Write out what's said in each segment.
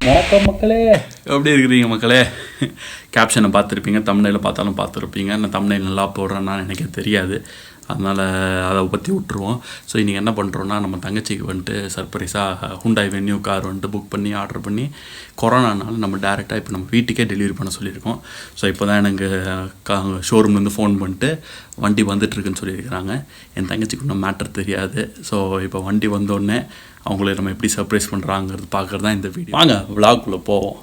வணக்கம் மக்களே, எப்படி இருக்கிறீங்க மக்களே? கேப்ஷனை பார்த்துருப்பீங்க, தம்ப்நெயிலை பார்த்துருப்பீங்க. நான் தம்ப்நெயில் நல்லா போடுறேன்னா எனக்கு தெரியாது, அதனால் அதை பற்றி விட்டுருவோம். ஸோ இன்றைக்கி என்ன பண்ணுறோன்னா, நம்ம தங்கச்சிக்கு வந்துட்டு சர்ப்ரைஸாக ஹுண்டாய் வென்யூ கார் வந்துட்டு புக் பண்ணி ஆர்டர் பண்ணி கொரோனானால நம்ம டேரெக்டாக இப்போ நம்ம வீட்டுக்கே டெலிவரி பண்ண சொல்லியிருக்கோம். ஸோ இப்போ தான் எனக்கு ஷோரூம்லேருந்து ஃபோன் பண்ணிட்டு வண்டி வந்துட்டுருக்குன்னு சொல்லியிருக்கிறாங்க. என் தங்கச்சிக்கு இன்னும் மேட்டர் தெரியாது. ஸோ இப்போ வண்டி வந்தோடனே அவங்கள நம்ம எப்படி சர்ப்ரைஸ் பண்ணுறாங்கிறது பார்க்குறது தான் இந்த வீடியோ. வாங்க விளாக்குள்ளே போவோம்.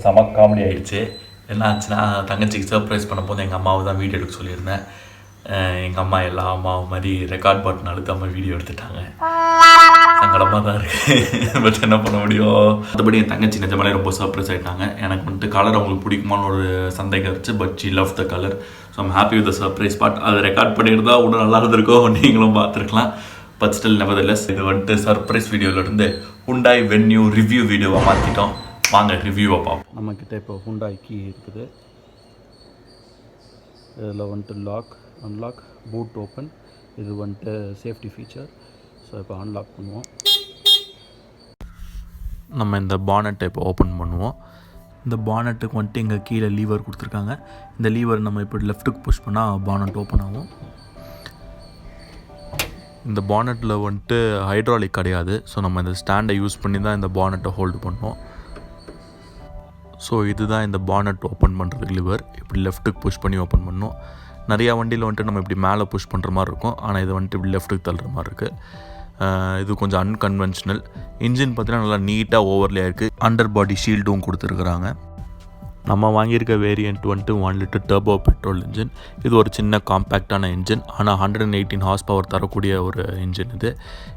செம காமெடி ஆகிடுச்சு. என்ன ஆச்சுன்னா, தங்கச்சிக்கு சர்ப்ரைஸ் பண்ண போது எங்கள் அம்மாவை தான் வீடியோ எடுக்க சொல்லியிருந்தேன். எங்கள் அம்மா எல்லா அம்மாவும் மாதிரி ரெக்கார்ட் பட்டன் அழுத்தாம வீடியோ எடுத்துட்டாங்க. சங்கடமாக தான் இருக்குது, பட் என்ன பண்ண முடியும். மற்றபடி என் தங்கச்சி நிஜமாலே ரொம்ப சர்ப்ரைஸ் ஆகிட்டாங்க. எனக்கு வந்துட்டு கலர் அவங்களுக்கு பிடிக்குமான்னு ஒரு சந்தேகம் இருந்துச்சு, but she love the colour. So I'm happy with the surprise part. அதை ரெக்கார்ட் பண்ணியிருந்தா இன்னும் நல்லா இருந்திருக்கோம், நீங்களும் பார்த்துருக்கலாம். பட் ஸ்டில் நெவர்தெல்லெஸ் இது வந்துட்டு சர்ப்ரைஸ் வீடியோவிலேருந்து ஹுண்டாய் வென்யூ ரிவ்யூ வீடியோவாக மாற்றிட்டோம். வாங்க ரிவ்யூவை பார்ப்போம். நம்மக்கிட்ட இப்போ ஹுண்டாய் கீ இருக்குது. இதில் வந்துட்டு லாக், அன்லாக், பூட் ஓப்பன், இது வந்துட்டு சேஃப்டி ஃபீச்சர். ஸோ இப்போ அன்லாக் பண்ணுவோம். நம்ம இந்த பானட்டை இப்போ ஓப்பன் பண்ணுவோம். இந்த பானட்டுக்கு வந்துட்டு இங்கே கீழே லீவர் கொடுத்துருக்காங்க. இந்த லீவர் நம்ம இப்போ லெஃப்ட்டுக்கு புஷ் பண்ணால் பானட் ஓப்பன் ஆகும். இந்த பானட்டில் வந்துட்டு ஹைட்ராலிக் கிடையாது. ஸோ நம்ம இந்த ஸ்டாண்டை யூஸ் பண்ணி தான் இந்த பானட்டை ஹோல்டு பண்ணுவோம். ஸோ இதுதான் இந்த பானட் ஓப்பன் பண்ணுறதுக்கு லிவர். இப்படி லெஃப்ட்டுக்கு புஷ் பண்ணி ஓப்பன் பண்ணோம். நிறையா வண்டியில் வந்துட்டு நம்ம இப்படி மேலே புஷ் பண்ணுற மாதிரி இருக்கும், ஆனால் இது வந்துட்டு இப்படி லெஃப்ட்டுக்கு தள்ளுற மாதிரி இருக்குது. இது கொஞ்சம் அன்கன்வென்ஷனல். இன்ஜின் பார்த்தீங்கன்னா நல்லா நீட்டாக ஓவர்லே இருக்குது. அண்டர் பாடி ஷீல்டும் கொடுத்துருக்குறாங்க. நம்ம வாங்கியிருக்க வேரியண்ட் வந்துட்டு 1 லிட்டர் டர்போ பெட்ரோல் இன்ஜின். இது ஒரு சின்ன காம்பேக்டான இன்ஜின், ஆனால் 118 ஹார்ஸ் பவர் தரக்கூடிய ஒரு இன்ஜின் இது.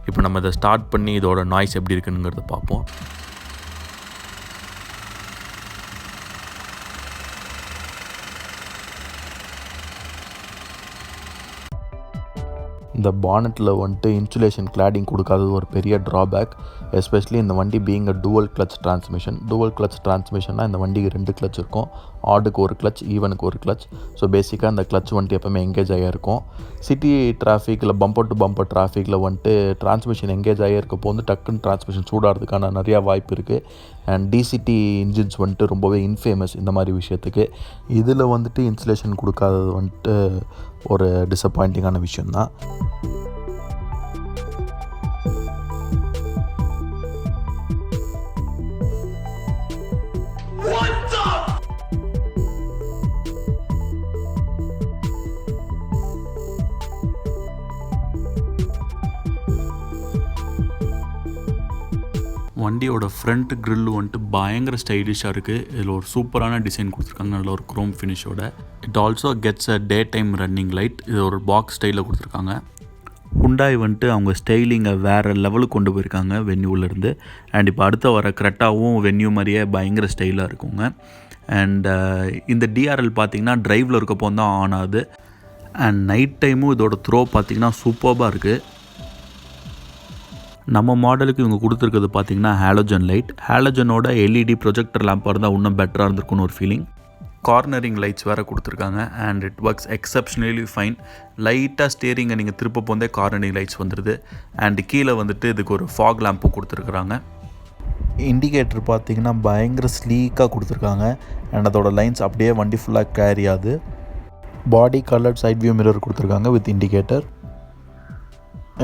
இப்போ நம்ம இதை ஸ்டார்ட் பண்ணி இதோட நாய்ஸ் எப்படி இருக்குங்கிறத பார்ப்போம். இந்த பானட்டில் வந்துட்டு இன்சுலேஷன் கிளாடிங் கொடுக்காதது ஒரு பெரிய ட்ராபேக். எஸ்பெஷலி இந்த வண்டி being a dual clutch transmission. Dual clutch டிரான்ஸ்மிஷன்னா இந்த வண்டிக்கு 2 கிளச் இருக்கும். ஆடுக்கு ஒரு கிளச், ஈவனுக்கு ஒரு கிளச். ஸோ பேசிக்காக இந்த கிளச் வந்துட்டு எப்போவுமே எங்கேஜ் ஆகியிருக்கும். சிட்டி டிராஃபிக்கில், பம்பர் டு பம்பர் டிராஃபிக்கில் வந்துட்டு டிரான்ஸ்மிஷன் எங்கேஜ் ஆகியிருக்கப்போ வந்து டக்குன்னு டிரான்ஸ்மிஷன் சூடாகிறதுக்கான நிறையா வாய்ப்பு இருக்குது. அண்ட் டிசிடி இன்ஜின்ஸ் வந்துட்டு ரொம்பவே இன்ஃபேமஸ் இந்த மாதிரி விஷயத்துக்கு. இதில் வந்துட்டு இன்சுலேஷன் கொடுக்காதது வந்துட்டு ஒரு டிசப்பாயிண்டிங்கான விஷயந்தான். வண்டியோட ஃப்ரண்ட் க்ரில் வந்துட்டு பயங்கர ஸ்டைலிஷாக இருக்குது. இதில் ஒரு சூப்பரான டிசைன் கொடுத்துருக்காங்க, நல்ல ஒரு க்ரோம் ஃபினிஷோட. It also gets a day time running light. இது ஒரு பாக்ஸ் ஸ்டைலில் கொடுத்துருக்காங்க. ஹுண்டாய் வந்துட்டு அவங்க ஸ்டைலிங்கை வேறு லெவலுக்கு கொண்டு போயிருக்காங்க வென்யூவிலேருந்து. அண்ட் இப்போ அடுத்த வர கிரெட்டாவும் வென்யூ மாதிரியே பயங்கர ஸ்டைலாக இருக்குங்க. அண்ட் இந்த டிஆர்எல் பார்த்திங்கன்னா ட்ரைவில் இருக்கப்போ தான் ஆன் ஆகுது. அண்ட் நைட் டைமும் இதோட த்ரோ பார்த்திங்கன்னா சூப்பராக இருக்குது. நம்ம மாடலுக்கு இவங்க கொடுத்துருக்கிறது பார்த்திங்கன்னா ஹாலோஜன் லைட். ஹாலோஜனோட எல்இடி ப்ரொஜெக்டர் லேம்பாக இருந்தால் இன்னும் பெட்டராக இருந்திருக்குன்னு ஒரு ஃபீலிங். கார்னரிங் லைட்ஸ் வேறு கொடுத்துருக்காங்க. And it works exceptionally fine. லைட்டாக ஸ்டேரிங்கை நீங்கள் திருப்ப போதே கார்னரிங் லைட்ஸ் வந்துடுது. அண்ட் கீழே வந்துட்டு இதுக்கு ஒரு ஃபாக் லேம்பும் கொடுத்துருக்குறாங்க. இண்டிகேட்டர் பார்த்திங்கன்னா பயங்கர ஸ்லீக்காக கொடுத்துருக்காங்க. அண்ட் அதோட லைன்ஸ் அப்படியே வண்டி ஃபுல்லாக கேரி ஆகுது. பாடி கலர்ட் சைட் வியூ மிரர் கொடுத்துருக்காங்க with indicator.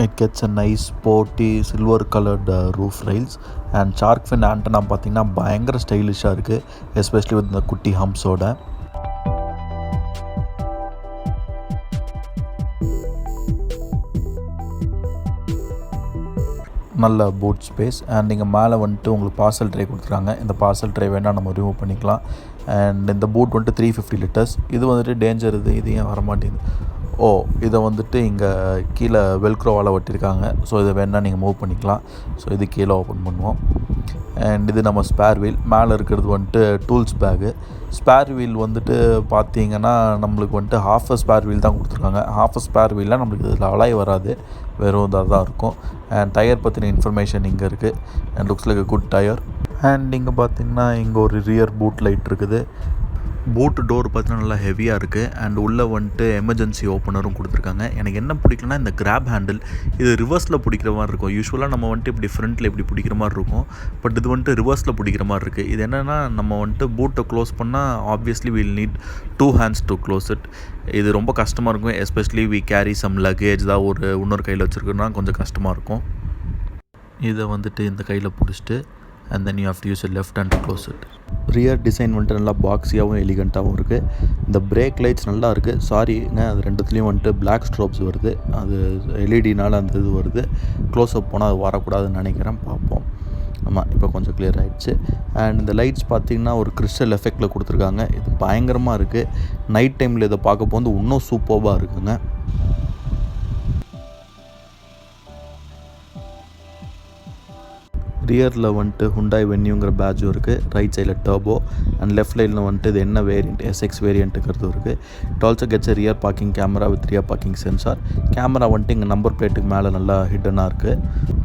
It gets a nice sporty silver colored roof rails. And shark fin antenna பார்த்திங்கன்னா பயங்கர ஸ்டைலிஷாக இருக்குது, எஸ்பெஷலி வித் இந்த குட்டி ஹம்ப்ஸோட. நல்ல பூட் ஸ்பேஸ். அண்ட் இங்கே மேலே வந்துட்டு உங்களுக்கு பார்சல் ட்ரே கொடுத்துருக்காங்க. இந்த பார்சல் ட்ரே வேணால் நம்ம ரிமூவ் பண்ணிக்கலாம். அண்ட் இந்த பூட் வந்துட்டு 350 லிட்டர்ஸ். இது வந்துட்டு டேஞ்சர், இது ஏன் வரமாட்டேங்குது. இதை வந்துட்டு இங்கே கீழே வெல்க்ரோவால் ஒட்டியிருக்காங்க. ஸோ இதை வேணால் நீங்கள் மூவ் பண்ணிக்கலாம். ஸோ இது கீழே ஓப்பன் பண்ணுவோம். அண்ட் இது நம்ம ஸ்பேர் வீல். மேலே இருக்கிறது வந்துட்டு டூல்ஸ் பேகு. ஸ்பேர் வீல் வந்துட்டு பார்த்தீங்கன்னா நம்மளுக்கு வந்துட்டு ஹாஃப் ஸ்பேர் வீல் தான் கொடுத்துருக்காங்க. ஹாஃப் ஸ்பேர் வீலில் நம்மளுக்கு இதில் அலாய் வராது, வெறும் இதாக தான் இருக்கும். அண்ட் டயர் பற்றின இன்ஃபர்மேஷன் இங்கே இருக்குது. And looks like a good tyre. And இங்கே பார்த்தீங்கன்னா இங்கே ஒரு ரியர் பூட் லைட் இருக்குது. பூட்டு டோர் பார்த்தீங்கன்னா நல்லா ஹெவியாக இருக்குது. அண்ட் உள்ளே வந்துட்டு எமர்ஜென்சி ஓப்பனரும் கொடுத்துருக்காங்க. எனக்கு என்ன பிடிக்கலனா இந்த கிராப் ஹேண்டில், இது ரிவர்ஸில் பிடிக்கிற மாதிரி இருக்கும். யூஸ்வலாக நம்ம வந்துட்டு இப்படி ஃப்ரண்ட்டில் இப்படி பிடிக்கிற மாதிரி இருக்கும். பட் இது வந்துட்டு ரிவர்ஸில் பிடிக்கிற மாதிரி இருக்குது. இது என்னென்னா நம்ம வந்துட்டு பூட்டை க்ளோஸ் பண்ணால் obviously will need 2 hands to close it. இது ரொம்ப கஷ்டமாக இருக்கும். Especially we carry some luggage தான் இன்னொரு கையில் வச்சுருக்கோன்னா கொஞ்சம் கஷ்டமாக இருக்கும். இதை வந்துட்டு இந்த கையில் பிடிச்சிட்டு and then you have to use your left hand to close it. Rear design வந்துட்டு நல்லா பாக்ஸியாகவும் எலிகண்ட்டாகவும் இருக்குது. இந்த பிரேக் லைட்ஸ் நல்லா இருக்குது. சாரிங்க, அது ரெண்டுத்துலேயும் வந்துட்டு பிளாக் ஸ்ட்ரோப்ஸ் வருது. அது எல்இடினால் அந்த இது வருது. க்ளோஸ்அப் போனால் அது வரக்கூடாதுன்னு நினைக்கிறேன். பார்ப்போம். ஆமாம், இப்போ கொஞ்சம் கிளியர் ஆகிடுச்சு. அண்ட் இந்த லைட்ஸ் பார்த்திங்கன்னா ஒரு கிறிஸ்டல் எஃபெக்டில் கொடுத்துருக்காங்க. இது பயங்கரமாக இருக்குது. நைட் டைமில் இதை பார்க்க போது இன்னும் சூப்பர்பாக இருக்குங்க. ரியரில் வந்துட்டு ஹுண்டாய் வென்யூங்கிற பேட்சும் இருக்குது. ரைட் சைடில் டர்போ அண்ட் லெஃப்ட் சைடில் வந்துட்டு இது என்ன வேரியண்ட், எஸ்எக்ஸ் வேரியண்ட்டுங்கிறது இருக்குது. It also gets rear parking camera with rear parking sensor. Camera வந்துட்டு இங்கே நம்பர் பிளேட்டுக்கு மேலே நல்லா ஹிட்டனாக இருக்குது.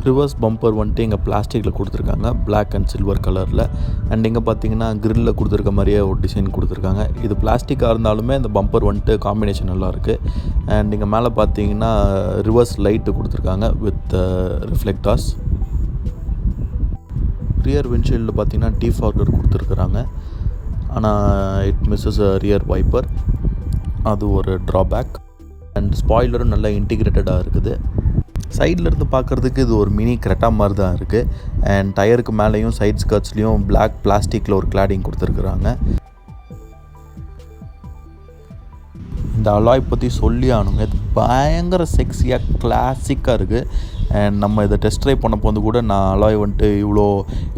ரிவர்ஸ் பம்பர் வந்துட்டு இங்கே பிளாஸ்டிக்கில் கொடுத்துருக்காங்க, பிளாக் அண்ட் சில்வர் கலரில். அண்ட் இங்கே பார்த்தீங்கன்னா கிரில்லில் கொடுத்துருக்க மாதிரியே ஒரு டிசைன் கொடுத்துருக்காங்க. இது பிளாஸ்டிக்காக இருந்தாலுமே இந்த பம்பர் வந்துட்டு காம்பினேஷன் நல்லாயிருக்கு. அண்ட் இங்கே மேலே பார்த்தீங்கன்னா ரிவர்ஸ் லைட்டு கொடுத்துருக்காங்க வித் ரிஃப்ளெக்டார்ஸ். ரியர் விண்ட்ஷீல்டு பார்த்தீங்கன்னா டிஃபாகர் கொடுத்துருக்குறாங்க. ஆனால் இட் மிஸ்ஸஸ் ரியர் வைப்பர், அது ஒரு ட்ராபேக். அண்ட் ஸ்பாய்லரும் நல்லா இன்டிகிரேட்டடாக இருக்குது. சைடில் இருந்து பார்க்குறதுக்கு இது ஒரு மினி கிரெட்டா மாதிரி தான் இருக்குது. அண்ட் டயருக்கு மேலேயும் சைட் ஸ்கர்ட்ஸ்லேயும் பிளாக் பிளாஸ்டிக்கில் ஒரு கிளாடிங் கொடுத்துருக்குறாங்க. இந்த அலாய் பற்றி சொல்லி ஆனுங்க, இது பயங்கர செக்ஸியாக கிளாசிக்காக இருக்குது. அண்ட் நம்ம இதை டெஸ்ட் ட்ரைவ் பண்ண போது கூட நான் அலாய் வந்துட்டு இவ்வளோ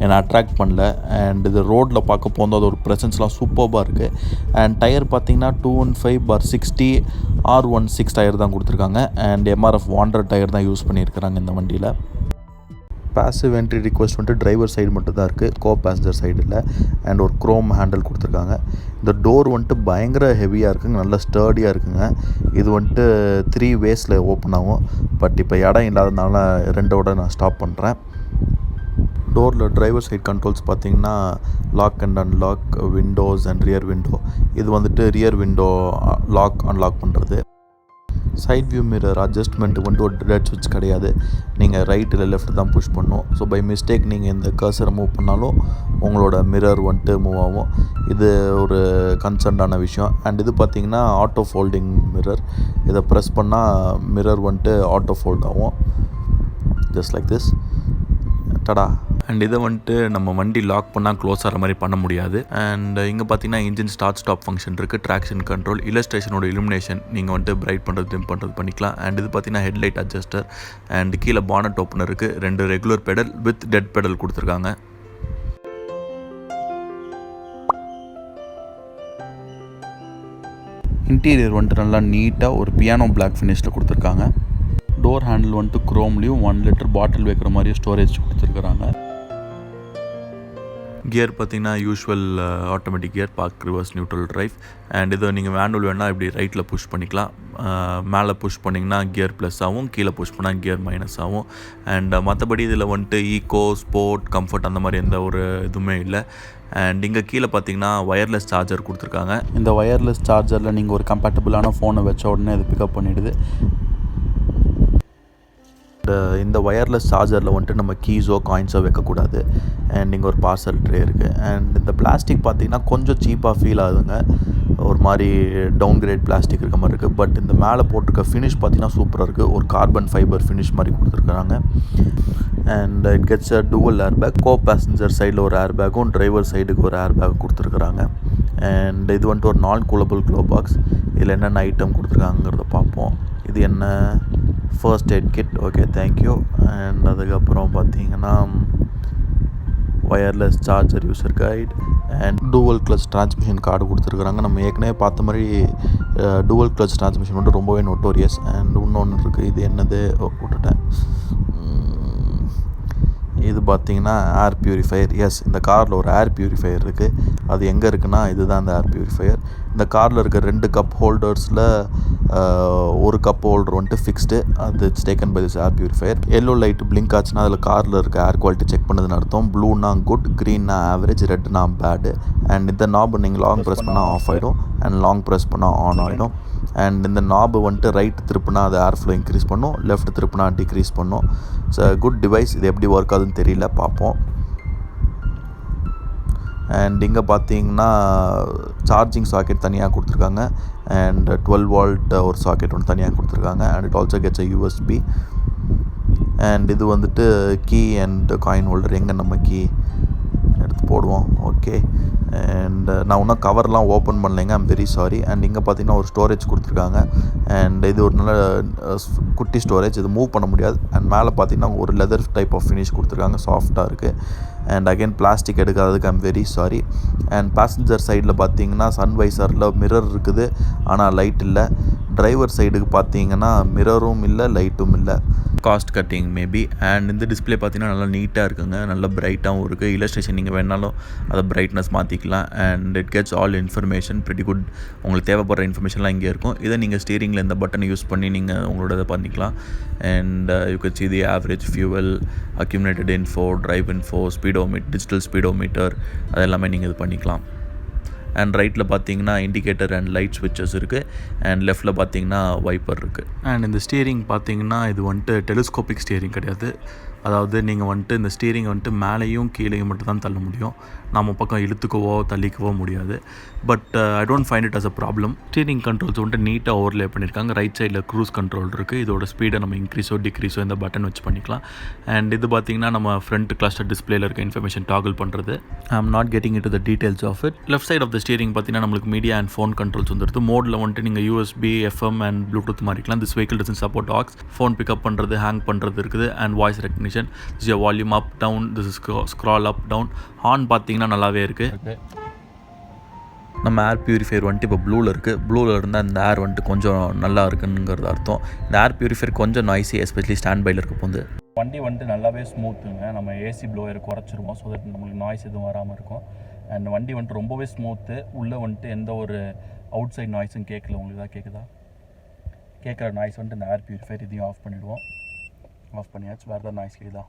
என்னை அட்ராக்ட் பண்ணல. அண்ட் இது ரோட்டில் பார்க்க போது அது ஒரு ப்ரெசன்ஸ்லாம் சூப்பர்பாக இருக்குது. அண்ட் டயர் பார்த்திங்கன்னா 215/60 R16 டயர் தான் கொடுத்துருக்காங்க. அண்ட் MRF வாண்டர் டயர் தான் யூஸ் பண்ணியிருக்கிறாங்க இந்த வண்டியில். பேசிவ் என்ட்ரி ரிக்வெஸ்ட் வந்துட்டு டிரைவர் சைடு மட்டும் தான் இருக்குது, கோ பேசஞ்சர் சைடு இல்லை. அண்ட் ஒரு க்ரோம் ஹேண்டில் கொடுத்துருக்காங்க. இந்த டோர் வந்துட்டு பயங்கர ஹெவியாக இருக்குங்க, நல்லா ஸ்டர்டியாக இருக்குங்க. இது வந்துட்டு 3 waysல ஓப்பன் ஆகும். பட் இப்போ இடம் இல்லாததுனால 2ஓட நான் ஸ்டாப் பண்ணுறேன். டோரில் டிரைவர் சைட் கண்ட்ரோல்ஸ் பார்த்திங்கன்னா lock and unlock, windows and rear window. இது வந்துட்டு ரியர் விண்டோ லாக் அன்லாக் பண்ணுறது. சைட் வியூ மிரர் அட்ஜஸ்ட்மெண்ட் வந்துட்டு ஒரு டெட் ஸ்விட்ச் கிடையாது. நீங்கள் ரைட் இல்லை லெஃப்ட் தான் புஷ் பண்ணணும். ஸோ பை மிஸ்டேக் நீங்கள் இந்த கர்சரை மூவ் பண்ணாலும் உங்களோட மிரர் வந்துட்டு மூவ் ஆகும். இது ஒரு கன்சர்ன்டான விஷயம். அண்ட் இது பார்த்திங்கன்னா ஆட்டோ ஃபோல்டிங் மிரர். இதை ப்ரெஸ் பண்ணால் மிரர் வந்துட்டு ஆட்டோ ஃபோல்ட் ஆகும், ஜஸ்ட் லைக் திஸ். டடா. அண்ட் இதை வந்துட்டு நம்ம வண்டி லாக் பண்ணால் க்ளோஸ் ஆகிற மாதிரி பண்ண முடியாது. அண்ட் இங்கே பார்த்தீங்கன்னா இன்ஜின் ஸ்டார்ட் ஸ்டாப் ஃபங்க்ஷன் இருக்குது, ட்ராக்ஷன் கண்ட்ரோல், இல்லஸ்ட்ரேஷனோட இலுமினேஷன் நீங்கள் வந்துட்டு பிரைட் பண்ணுறது டிம் பண்ணுறது பண்ணிக்கலாம். அண்ட் இது பார்த்தீங்கன்னா ஹெட்லைட் அட்ஜஸ்டர். அண்ட் கீழே பானட் ஓப்பனர் இருக்குது. 2 regular pedal with dead pedal கொடுத்துருக்காங்க. இன்டீரியர் வந்துட்டு நல்லா நீட்டாக ஒரு பியானோ பிளாக் ஃபினிஷில் கொடுத்துருக்காங்க. டோர் ஹேண்டில் வந்துட்டு குரோம்லேயும் 1 liter பாட்டில் வைக்கிற மாதிரி ஸ்டோரேஜ் கொடுத்துருக்குறாங்க. கியர் பார்த்திங்கன்னா usual automatic gear, park reverse neutral drive. And இதை நீங்கள் மேனுவல் வேணால் இப்படி ரைட்டில் புஷ் பண்ணிக்கலாம். மேலே புஷ் பண்ணிங்கன்னா கியர் ப்ளஸ் ஆகும், கீழே புஷ் பண்ணால் கியர் மைனஸ் ஆகும். அண்ட் மற்றபடி இதில் வந்துட்டு ஈகோ, ஸ்போர்ட், கம்ஃபர்ட் அந்த மாதிரி எந்த ஒரு இதுவுமே இல்லை. அண்ட் இங்கே கீழே பார்த்தீங்கன்னா ஒயர்லெஸ் சார்ஜர் கொடுத்துருக்காங்க. இந்த ஒயர்லெஸ் சார்ஜரில் நீங்கள் ஒரு கம்பேட்டபிளான ஃபோனை வச்ச உடனே அது பிக்கப் பண்ணிவிடுது. இந்த ஒயர்லெஸ் சார்ஜரில் வந்துட்டு நம்ம கீஸோ காயின்ஸோ வைக்கக்கூடாது. அண்ட் இங்கே ஒரு பார்சல் ட்ரே இருக்குது. அண்ட் இந்த பிளாஸ்டிக் பார்த்திங்கன்னா கொஞ்சம் சீப்பாக ஃபீல் ஆகுதுங்க, ஒரு மாதிரி டவுன் கிரேட் பிளாஸ்டிக் இருக்க மாதிரி இருக்குது. பட் இந்த மேலே போட்டிருக்க ஃபினிஷ் பார்த்திங்கன்னா சூப்பராக இருக்குது, ஒரு கார்பன் ஃபைபர் ஃபினிஷ் மாதிரி கொடுத்துருக்குறாங்க. And it gets a dual air bag. Go passenger சைடில் ஒரு ஏர் பேக்கும் டிரைவர் சைடுக்கு ஒரு ஏர் பேக் கொடுத்துருக்குறாங்க. அண்ட் இது வந்துட்டு ஒரு நான் கூலபிள் க்ளோ பாக்ஸ். இதில் என்னென்ன ஐட்டம் கொடுத்துருக்காங்கிறத பார்ப்போம். இது என்ன, first aid kit, okay thank you. And அதுக்கப்புறம் பார்த்தீங்கன்னா wireless charger user guide, and dual clutch transmission card கொடுத்துருக்குறாங்க. நம்ம ஏற்கனவே பார்த்த மாதிரி டூவல் கிளச் டிரான்ஸ்மிஷன் வந்து ரொம்பவே நோட்டோரியஸ். அண்ட் இன்னொன்று இருக்குது, இது என்னது விட்டுட்டேன். இது பார்த்திங்கன்னா ஏர் பியூரிஃபையர். எஸ், இந்த காரில் ஒரு ஏர் பியூரிஃபையர் இருக்குது. அது எங்கே இருக்குன்னா இதுதான் அந்த ஏர் பியூரிஃபையர். இந்த காரில் இருக்க 2 கப் ஹோல்டர்ஸில் ஒரு கப் ஹோல்டர் வந்துட்டு ஃபிக்ஸ்டு. அது it's taken by this air purifier. Yellow light blink ஆச்சுன்னா அதில் காரில் இருக்க ஏர் குவாலிட்டி செக் பண்ணதுன்னு அர்த்தம். ப்ளூனா குட், க்ரீன்னா ஆவரேஜ், ரெட்னா பேடு. அண்ட் இந்த நாப் நீங்கள் லாங் ப்ரெஸ் பண்ணால் ஆஃப் ஆகிடும் அண்ட் லாங் ப்ரெஸ் பண்ணால் ஆன் ஆகிடும். அண்ட் இந்த நாபு வந்துட்டு ரைட் திருப்பினா அது ஏர் ஃப்ளோ இன்க்ரீஸ் பண்ணும், லெஃப்ட் திருப்பினா டிக்ரீஸ் பண்ணும். It's a good device. இது எப்படி ஒர்க் ஆகுதுன்னு தெரியல, பார்ப்போம். அண்ட் இங்கே பார்த்தீங்கன்னா சார்ஜிங் சாக்கெட் தனியாக கொடுத்துருக்காங்க. அண்ட் 12 வோல்ட் ஒரு சாக்கெட் ஒன்று தனியாக கொடுத்துருக்காங்க. And it also gets a USB. And இது வந்துட்டு கீ அண்ட் காயின் ஹோல்டர். எங்கே நம்ம கீ எடுத்து போடுவோம். ஓகே. அண்ட் நான் இன்னும் கவர்லாம் ஓப்பன் பண்ணலைங்க, ஐம் வெரி சாரி. அண்ட் இங்கே பார்த்தீங்கன்னா ஒரு ஸ்டோரேஜ் கொடுத்துருக்காங்க. அண்ட் இது ஒரு நல்ல குட்டி ஸ்டோரேஜ், இது மூவ் பண்ண முடியாது. அண்ட் மேலே பார்த்தீங்கன்னா ஒரு லெதர் டைப் ஆஃப் ஃபினிஷ் கொடுத்துருக்காங்க, சாஃப்டாக இருக்குது. அண்ட் அகைன் பிளாஸ்டிக் எடுக்காததுக்கு I'm very sorry. And passenger சைடில் பார்த்தீங்கன்னா சன்வைசரில் மிரர் இருக்குது, ஆனால் லைட் இல்லை. டிரைவர் சைடுக்கு பார்த்தீங்கன்னா மிரரும் இல்லை, லைட்டும் இல்லை. Cost cutting maybe. அண்ட் இந்த டிஸ்பிளே பார்த்தீங்கன்னா நல்லா நீட்டாக இருக்குங்க, நல்லா பிரைட்டாகவும் இருக்குது. இல்லஸ்ட்ரேஷன் நீங்கள் வேணாலும் அதை பிரைட்னஸ் மாற்றிக்கலாம். And it gets all information pretty good. உங்களுக்கு தேவைப்படுற இன்ஃபர்மேஷன்லாம் இங்கே இருக்கும். இதை நீங்கள் ஸ்டீரிங்கில் இந்த பட்டனை யூஸ் பண்ணி நீங்கள் உங்களோட இதை பண்ணிக்கலாம். And you can see the average fuel, accumulated info, drive info, speedometer, digital speedometer, அது எல்லாமே நீங்கள் இது பண்ணிக்கலாம். அண்ட் ரைட்டில் பார்த்தீங்கன்னா இண்டிகேட்டர் அண்ட் லைட் ஸ்விட்சஸ் இருக்குது. அண்ட் லெஃப்ட்டில் பார்த்தீங்கன்னா வைப்பர் இருக்குது. அண்ட் இந்த ஸ்டீரிங் பார்த்தீங்கன்னா இது வந்துட்டு டெலிஸ்கோபிக் ஸ்டீரிங் கிடையாது. அதாவது நீங்கள் வந்துட்டு இந்த ஸ்டீரிங் வந்துட்டு மேலேயும் கீழேயும் மட்டும் தான் தள்ள முடியும். நம்ம பக்கம் இழுத்துக்கவோ தள்ளிக்கவோ முடியாது. But I don't find it as a problem. Steering controls வந்துட்டு நீட்டாக ஓவர்லே பண்ணியிருக்காங்க. ரைட் சைடில் க்ரூஸ் கண்ட்ரோல் இருக்குது. இதோட ஸ்பீடை நம்ம இன்க்ரீஸோ டிக்ரீஸோ இந்த பட்டன் வச்சு பண்ணிக்கலாம். அண்ட் இது பார்த்திங்கன்னா நம்ம ஃப்ரண்ட் கிளஸ்டர் டிஸ்பிளேல இருக்க இன்ஃபர்மேஷன் டாகிள் பண்ணுறது. I am not getting it to the details of it. Left side of the steering பார்த்தீங்கன்னா நம்மளுக்கு மீடியா அண்ட் ஃபோன் கண்ட்ரோல்ஸ் வந்துடுது. மோடில் வந்துட்டு நீங்கள் யூஎஸ்பி, எஃப்எம் அண்ட் ப்ளூடூத் மாறிக்கலாம். This vehicle doesn't support aux. Phone pickup பண்ணுறது, hang பண்ணுறது இருக்குது. And voice recognition. This is volume up down, this is scroll up down. Horn பார்த்தீங்கன்னா நல்லாவே இருக்குது. நம்ம ஏர் பியூரிஃபையர் வந்துட்டு இப்போ ப்ளூவில் இருக்குது. ப்ளூவில் இருந்தால் இந்த ஏர் வந்துட்டு கொஞ்சம் நல்லா இருக்குங்கிறது அர்த்தம். இந்த ஏர் பியூரிஃபையர் கொஞ்சம் நாய்ஸி, எஸ்பெஷலி ஸ்டாண்ட் பையில் இருக்க போது. வண்டி வந்துட்டு நல்லாவே ஸ்மூத்துங்க. நம்ம ஏசி ப்ளோயர் குறைச்சிருவோம், ஸோ தட் நம்மளுக்கு நாய்ஸ் எதுவும் வராமல் இருக்கும். அண்ட் வண்டி வந்துட்டு ரொம்பவே ஸ்மூத்து. உள்ளே வந்துட்டு எந்த ஒரு அவுட் சைட் நாய்ஸும் கேட்கல. உங்களுக்கு தான் கேட்குதா? கேட்குற நாய்ஸ் வந்துட்டு இந்த ஏர் பியூரிஃபையர் இதையும் ஆஃப் பண்ணிவிடுவோம். ஆஃப் பண்ணியாச்சு. வேறு ஏதாவது நாய்ஸ் கேட்குதா?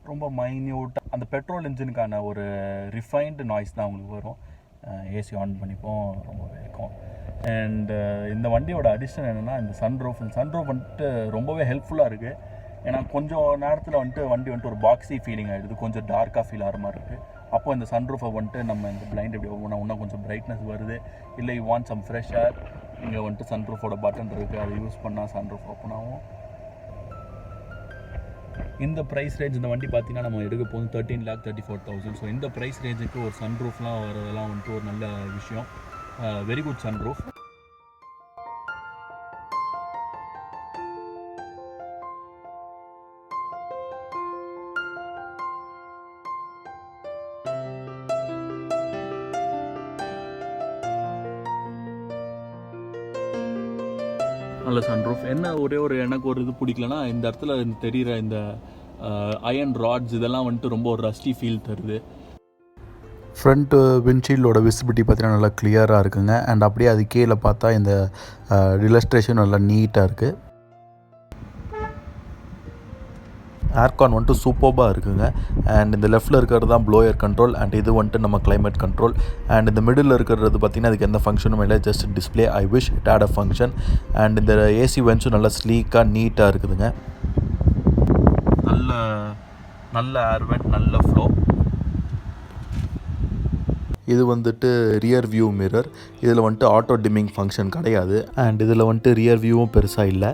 ரொம்ப மைன்யூட்டாக அந்த பெட்ரோல் இன்ஜினுக்கான ஒரு ரிஃபைன்டு நாய்ஸ் தான் உங்களுக்கு வரும். ஏசி ஆன் பண்ணிப்போம், ரொம்பவே இருக்கும். அண்ட் இந்த வண்டியோட அடிஷன் என்னென்னா இந்த சன்ரூஃப் வந்துட்டு ரொம்பவே ஹெல்ப்ஃபுல்லாக இருக்குது. ஏன்னா கொஞ்சம் நேரத்தில் வந்துட்டு வண்டி வந்துட்டு ஒரு பாக்ஸி ஃபீலிங் ஆகிடுது, கொஞ்சம் டார்க்காக ஃபீல் ஆகிற மாதிரி இருக்குது. அப்போ இந்த சன்ரூஃபை வந்துட்டு நம்ம இந்த பிளைண்ட் எப்படி ஓப்பன் இன்னும் கொஞ்சம் பிரைட்னஸ் வருது, இல்லை you want some fresh air, இங்கே வந்துட்டு சன்ரூஃபோட பட்டன் இருக்குது, அதை யூஸ் பண்ணால் சன்ரூஃப் ஓப்பன் ஆகும். இந்த ப்ரைஸ் ரேஞ்ச் இந்த வண்டி பார்த்தீங்கன்னா நம்ம எடுக்க போகுது 13,34,000. ஸோ இந்த ப்ரைஸ் ரேஞ்சுக்கு ஒரு சன்ரூஃப்லாம் வரதெல்லாம் வந்துட்டு ஒரு நல்ல விஷயம். Very good sunroof. நல்ல சன்ரூஃப். என்ன ஒரே ஒரு எனக்கு ஒரு இது பிடிக்கலன்னா இந்த இடத்துல தெரிகிற இந்த அயன் ராட்ஸ் இதெல்லாம் வந்துட்டு ரொம்ப ஒரு ரஸ்டி ஃபீல் தருது. ஃப்ரண்ட்டு விண்ட்ஷீல்டோட விசிபிலிட்டி பார்த்தீங்கன்னா நல்லா கிளியராக இருக்குங்க. அண்ட் அப்படியே அது கீழே பார்த்தா இந்த இல்லஸ்ட்ரேஷன் நல்லா நீட்டாக இருக்குது. ஏர்கான் வந்துட்டு சூப்பர்பாக இருக்குங்க. அண்ட் இந்த லெஃப்ட்டில் இருக்கிறது தான் ப்ளோயர் கண்ட்ரோல். அண்ட் இது வந்துட்டு நம்ம கிளைமேட் கண்ட்ரோல். அண்ட் இந்த மிடில் இருக்கிறது பார்த்திங்கன்னா அதுக்கு எந்த ஃபங்க்ஷனும் இல்லை, just display. I wish it had a function. And இந்த ஏசி வென்ட்ஸும் நல்லா ஸ்லீக்காக நீட்டாக இருக்குதுங்க. நல்ல ஏர் வென்ட், நல்ல ஃப்ளோ. இது வந்துட்டு ரியர் வியூ மிரர். இதில் வந்துட்டு ஆட்டோ டிம்மிங் ஃபங்க்ஷன் கிடையாது. அண்ட் இதில் வந்துட்டு ரியர் வியூவும் பெருசாக இல்லை.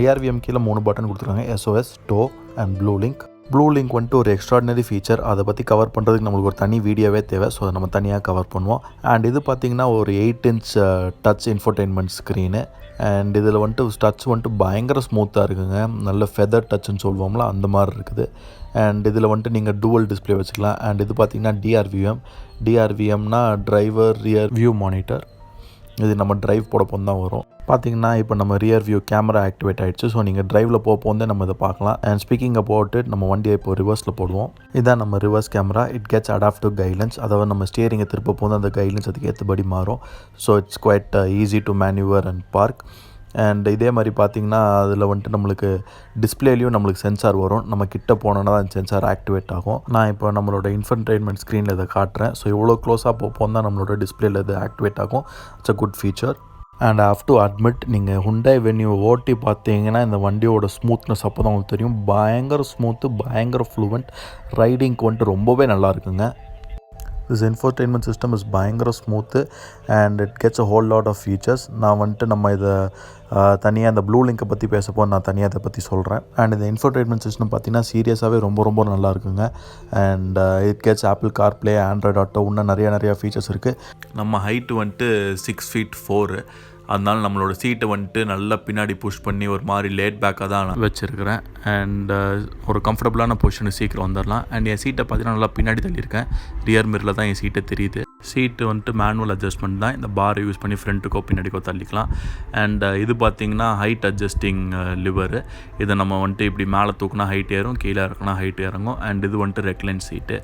IRVM கீழே 3 பட்டன் கொடுத்துருக்காங்க, SOS, to and blue link. Blue link வந்துட்டு ஒரு எக்ஸ்ட்ராடினரி ஃபீச்சர். அதை பற்றி கவர் பண்ணுறதுக்கு நம்மளுக்கு ஒரு தனி வீடியோவே தேவை. ஸோ அதை நம்ம தனியாக கவர் பண்ணுவோம். அண்ட் இது பார்த்திங்கன்னா ஒரு 8 inch touch infotainment screen. And இதில் வந்துட்டு டச் வந்துட்டு பயங்கர ஸ்மூத்தாக இருக்குங்க. நல்ல ஃபெதர் டச்சுன்னு சொல்லுவோம்ல அந்த மாதிரி இருக்குது. அண்ட் இதில் வந்துட்டு நீங்கள் டூவல் டிஸ்பிளே வச்சுக்கலாம். அண்ட் இது பார்த்திங்கன்னா டிஆர்விஎம்னா டிரைவர் ரியர் வியூ மானிட்டர். இது நம்ம ட்ரைவ் போட போது தான் வரும். பார்த்திங்கன்னா இப்போ நம்ம ரியர் வியூ கேமரா ஆக்டிவேட் ஆகிடுச்சு. ஸோ நீங்கள் ட்ரைவில் போதே நம்ம இதை பார்க்கலாம். அண்ட் ஸ்பீக்கிங் அபவுட் இட், நம்ம வண்டியை இப்போ ரிவர்ஸில் போடுவோம். இதான் நம்ம reverse camera. It gets adaptive guidelines. அதாவது நம்ம ஸ்டியரிங்கை திருப்ப போது அந்த கைட்லைன்ஸ் அதுக்கு ஏற்றபடி மாறும். So it's quite easy to manoeuvre and park. And இதே மாதிரி பார்த்திங்கன்னா அதில் வந்துட்டு நம்மளுக்கு டிஸ்பிளேலையும் நம்மளுக்கு சென்சார் வரும். நம்ம கிட்ட போனோன்னா தான் சென்சார் ஆக்டிவேட் ஆகும். நான் இப்போ நம்மளோட இன்ஃபர்டெயின்மெண்ட் ஸ்க்ரீனில் இதை காட்டுறேன். ஸோ இவ்வளோ க்ளோஸாக போப்போம் தான் நம்மளோட டிஸ்பிளேயில் இது ஆக்டிவேட் ஆகும். It's a good feature. And I have to admit, நீங்கள் ஹுண்டாய் வென்யூ ஓட்டி பார்த்தீங்கன்னா இந்த வண்டியோட ஸ்மூத்னஸ் அப்போ தான் உங்களுக்கு தெரியும். பயங்கர ஸ்மூத்து, பயங்கர ஃப்ளூவெண்ட். ரைடிங்க்கு வந்துட்டு ரொம்பவே நல்லா இருக்குங்க. திஸ் இன்ஃபோடெயின்மெண்ட் சிஸ்டம் இஸ் பயங்கர smooth and it gets a whole lot of features. நான் வந்துட்டு நம்ம இதை தனியாக இந்த ப்ளூ லிங்கை பற்றி பேசப்போ நான் தனியாக இதை பற்றி சொல்கிறேன். அண்ட் இந்த இன்ஃபோடெயின்மெண்ட் சிஸ்டம் பார்த்திங்கன்னா சீரியஸாகவே ரொம்ப நல்லா இருக்குங்க. And it gets apple CarPlay, Android auto, இன்னும் நிறையா ஃபீச்சர்ஸ் இருக்குது. நம்ம ஹைட்டு வந்துட்டு 6 feet 4. அதனால நம்மளோட சீட்டை வந்துட்டு நல்லா பின்னாடி புஷ் பண்ணி ஒரு மாதிரி லேட் பேக்காக தான் நான் வச்சுருக்கிறேன். அண்ட் ஒரு கம்ஃபர்டபுளான பொசிஷனுக்கு சீக்கிரம் வந்துடலாம். அண்ட் என் சீட்டை பார்த்தீங்கன்னா நல்லா பின்னாடி தள்ளியிருக்கேன். ரியர் மிரரில் தான் என் சீட்டை தெரியுது. சீட்டு வந்துட்டு மேனுவல் அட்ஜஸ்ட்மெண்ட் தான். இந்த பாரை யூஸ் பண்ணி ஃப்ரண்ட்டுக்கோ பின்னாடிக்கோ தள்ளிக்கலாம். அண்ட் இது பார்த்திங்கன்னா ஹைட் அட்ஜஸ்டிங் லிவர். இதை நம்ம வந்துட்டு இப்படி மேலே தூக்குனா ஹைட் ஏறும், கீழே இறக்குனா ஹைட் இறங்கும். அண்ட் இது வந்துட்டு ரெக்லைன் சீட்டு.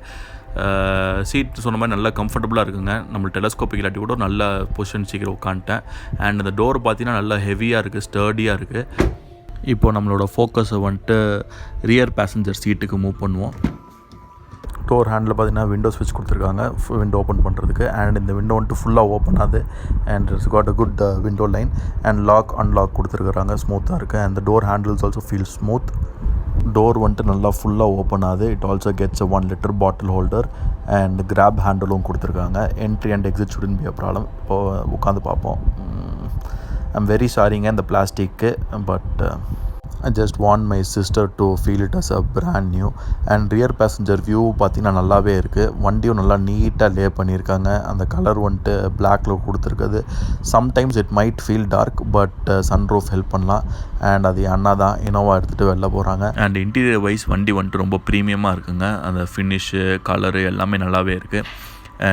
சீட் சொன்ன மாதிரி நல்லா கம்ஃபர்டபுளாக இருக்குங்க. நம்ம டெலஸ்கோப்பிக் இல்லாட்டி கூட நல்ல பொசிஷன் சீக்கிரம் உட்காந்துட்டேன். அண்ட் இந்த டோர் பார்த்தீங்கன்னா நல்லா ஹெவியாக இருக்குது, ஸ்டர்டியாக இருக்குது. இப்போது நம்மளோட ஃபோக்கஸை வந்துட்டு ரியர் பேசஞ்சர் சீட்டுக்கு மூவ் பண்ணுவோம். டோர் ஹேண்டில் பார்த்தீங்கன்னா விண்டோ ஸ்விட்ச் கொடுத்துருக்காங்க விண்டோ ஓப்பன் பண்ணுறதுக்கு. அண்ட் இந்த விண்டோ வந்துட்டு ஃபுல்லாக ஓப்பன் ஆகுது. And it's got a good window line. And lock unlock கொடுத்துருக்குறாங்க, ஸ்மூத்தாக இருக்குது. And door handles also feel smooth. Door வந்துட்டு நல்லா ஃபுல்லாக ஓப்பன் ஆகுது. It also gets 1 liter bottle holder and grab ஹேண்டிலும் கொடுத்துருக்காங்க. Entry and exit shouldn't be a problem. இப்போது உட்காந்து பார்ப்போம். ஐம் வெரி சாரிங்க இந்த plastic, but I just want my sister to feel it as a brand new. And rear passenger view பார்த்திங்கன்னா நல்லாவே இருக்குது. வண்டியும் நல்லா நீட்டாக லே பண்ணியிருக்காங்க. அந்த கலர் வந்துட்டு பிளாக்ல கொடுத்துருக்குது. Sometimes it might feel dark, but sunroof help பண்ணலாம். அண்ட் அது அண்ணா தான் இனோவா எடுத்துகிட்டு வெளில போகிறாங்க. அண்ட் இன்டீரியர் வைஸ் வண்டி வந்துட்டு ரொம்ப ப்ரீமியமாக இருக்குங்க. அந்த ஃபினிஷு, கலரு எல்லாமே நல்லாவே இருக்குது.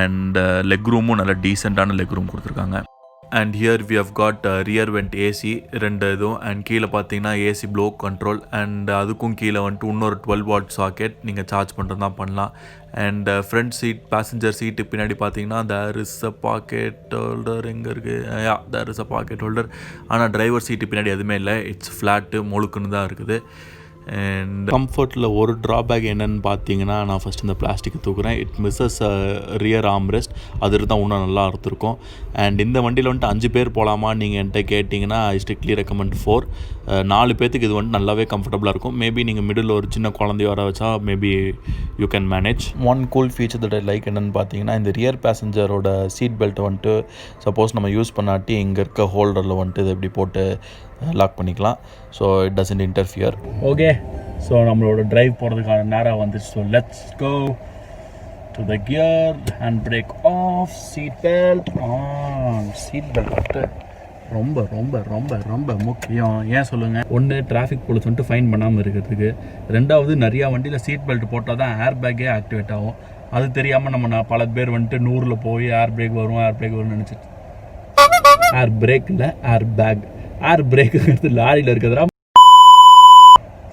அண்ட் லெக் ரூமும் நல்லா டீசெண்டான லெக் ரூம் கொடுத்துருக்காங்க. And here we have got rear vent AC 2 இதுவும். அண்ட் கீழே பார்த்தீங்கன்னா ஏசி ப்ளோ கண்ட்ரோல். அண்ட் அதுக்கும் கீழே வந்துட்டு இன்னொரு 12 watt சாக்கெட் நீங்கள் சார்ஜ் பண்ணுறது தான் பண்ணலாம். And front seat passenger seat பின்னாடி பார்த்தீங்கன்னா there is a pocket holder. எங்கே இருக்குது? There is a pocket holder. ஆனால் டிரைவர் சீட்டு பின்னாடி எதுவுமே இல்லை. இட்ஸ் ஃப்ளாட்டு, முழுக்குன்னு தான் இருக்குது. அண்ட் கம்ஃபர்ட்டில் ஒரு ட்ராபேக் என்னென்னு பார்த்தீங்கன்னா, நான் ஃபஸ்ட் இந்த பிளாஸ்டிக்கை தூக்குறேன். It misses rear armrest. அது தான் இன்னும் நல்லா இருந்திருக்கும். அண்ட் இந்த வண்டியில் வந்துட்டு 5 பேர் போகலாமான்னு நீங்கள் என்கிட்ட கேட்டிங்கன்னா ஐ ஸ்ட்ரிக்ட்லி ரெக்கமெண்ட் 4. 4 பேர்த்துக்கு இது வந்துட்டு நல்லாவே கம்ஃபர்டபுளாக இருக்கும். மேபி நீங்கள் மிடில் ஒரு சின்ன குழந்தைய வர வச்சா maybe you can manage. One cool feature that I like என்னென்னு பார்த்தீங்கன்னா, இந்த ரியர் பேசஞ்சரோட சீட் பெல்ட்டை வந்துட்டு சப்போஸ் நம்ம யூஸ் பண்ணாட்டி இங்கே இருக்க ஹோல்டரில் வந்துட்டு இதை எப்படி போட்டு லாக் பண்ணிக்கலாம். So it doesn't interfere. Okay, so நம்மளோட ட்ரைவ் போகிறதுக்கான நேரம் வந்துச்சு. So let's go to the gear. Hand brake off, seat belt on. Seat belt வந்துட்டு ரொம்ப ரொம்ப ரொம்ப ரொம்ப முக்கியம். ஏன் சொல்லுங்கள்? ஒன்று, டிராஃபிக் போலீஸ் வந்துட்டு ஃபைன் பண்ணாமல் இருக்கிறதுக்கு. 2வது, நிறையா வண்டியில் சீட் பெல்ட் போட்டால் தான் ஏர் பேக்கே ஆக்டிவேட் ஆகும். அது தெரியாமல் நம்ம பல பேர் வந்துட்டு 100ல் போய் ஏர் பிரேக் வரும்னு நினச்சிட்டு, ஏர் பிரேக் இல்லை, ஏர் பேக். ஏர் பிரேக்குங்கிறது லாரியில் இருக்கிறதா?